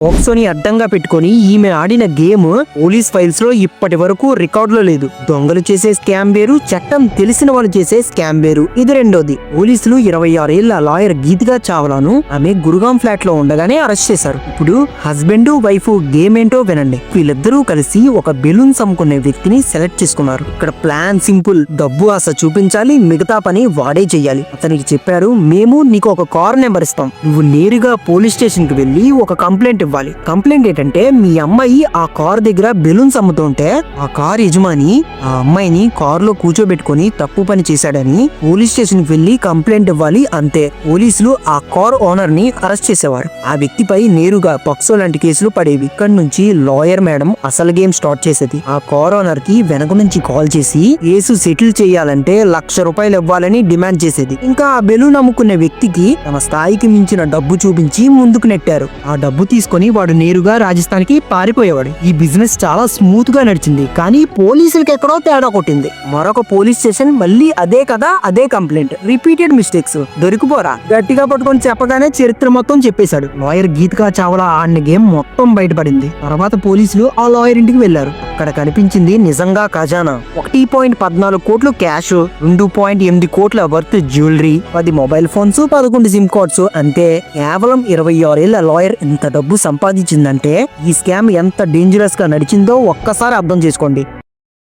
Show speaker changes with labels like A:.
A: పోక్సోని అడ్డంగా పెట్టుకుని ఈమె ఆడిన గేమ్ పోలీస్ ఫైల్స్ లో ఇప్పటి వరకు రికార్డులో లేదు. దొంగలు చేసే స్కామ్ వేరు, చట్టం తెలిసిన వాళ్ళు చేసే స్కామ్ వేరు. ఇది రెండోది. పోలీసులు 26 ఏళ్ల లాయర్ గీతికా చావ్లాను ఆమె గురుగాం ఫ్లాట్ లో ఉండగానే అరెస్ట్ చేశారు. ఇప్పుడు హస్బెండ్ వైఫ్ గేమ్ ఏంటో వినండి. వీళ్ళిద్దరూ కలిసి ఒక బెలూన్స్ అమ్ముకునే వ్యక్తిని సెలెక్ట్ చేసుకున్నారు. ఇక్కడ ప్లాన్ సింపుల్. డబ్బు ఆశ చూపించాలి, మిగతా పని వాడే చెయ్యాలి. అతనికి చెప్పారు, మేము నీకు ఒక కార్ నెంబర్ ఇస్తాం, నువ్వు నేరుగా పోలీస్ స్టేషన్ కి వెళ్లి ఒక కంప్లైంట్ ఇవ్వాలి. కంప్లైంట్ ఏంటంటే మీ అమ్మాయి ఆ కార్ దగ్గర బెలూన్స్ అమ్ముతుంటే ఆ కార్ యజమాని ఆ అమ్మాయిని కార్ లో కూర్చోబెట్టుకుని తప్పు పని చేశాడని పోలీస్ స్టేషన్ కి వెళ్లి కంప్లైంట్ ఇవ్వాలి. అంతే. పోలీసులు ఆ కార్ ఓనర్ ని అరెస్ట్ చేసేవారు. ఆ వ్యక్తిపై నేరుగా పక్సో లాంటి కేసులు పడేవి. ఇక్కడి నుంచి లాయర్ మేడం అసలు గేమ్ స్టార్ట్ చేసేది. ఆ కార్ ఓనర్ కి వెనక నుంచి కాల్ చేసి కేసు సెటిల్ చేయాలంటే ₹1,00,000 ఇవ్వాలని డిమాండ్ చేసేది. ఇంకా ఆ బెలూన్ అమ్ముకునే వ్యక్తికి తమ స్థాయికి మించిన డబ్బు చూపించి ముందుకు నెట్టారు. ఆ డబ్బు తీసుకుని వాడు నేరుగా రాజస్థాన్ కి పారిపోయేవాడు. ఈ బిజినెస్ చాలా స్మూత్ గా నడిచింది. కానీ పోలీసులకి ఎక్కడో తేడా కొట్టింది. మరొక పోలీస్ స్టేషన్ మళ్ళీ అదే కదా, అదే కంప్లైంట్, రిపీటెడ్ మిస్టేక్స్. దొరికిపోరా గట్టిగా పట్టుకొని చెప్పగానే చరిత్ర మొత్తం చెప్పేశాడు. లాయర్ గీతికా చావ్లా ఆడిన గేమ్ మొత్తం బయటపడింది. తర్వాత పోలీసులు ఆ లాయర్ ఇంటికి వెళ్లారు. అక్కడ కనిపించింది నిజంగా ఖజానా. 1.14 కోట్లు క్యాష్, 2.8 కోట్ల worth jewellery, 10 mobile phones, 11 SIM cards. అంతే. కేవలం 26 ఏళ్ల లాయర్ ఇంత డబ్బు సంపాదించిందంటే ఈ స్కామ్ ఎంత డేంజరస్ గా నడిచిందో ఒక్కసారి అర్థం చేసుకోండి.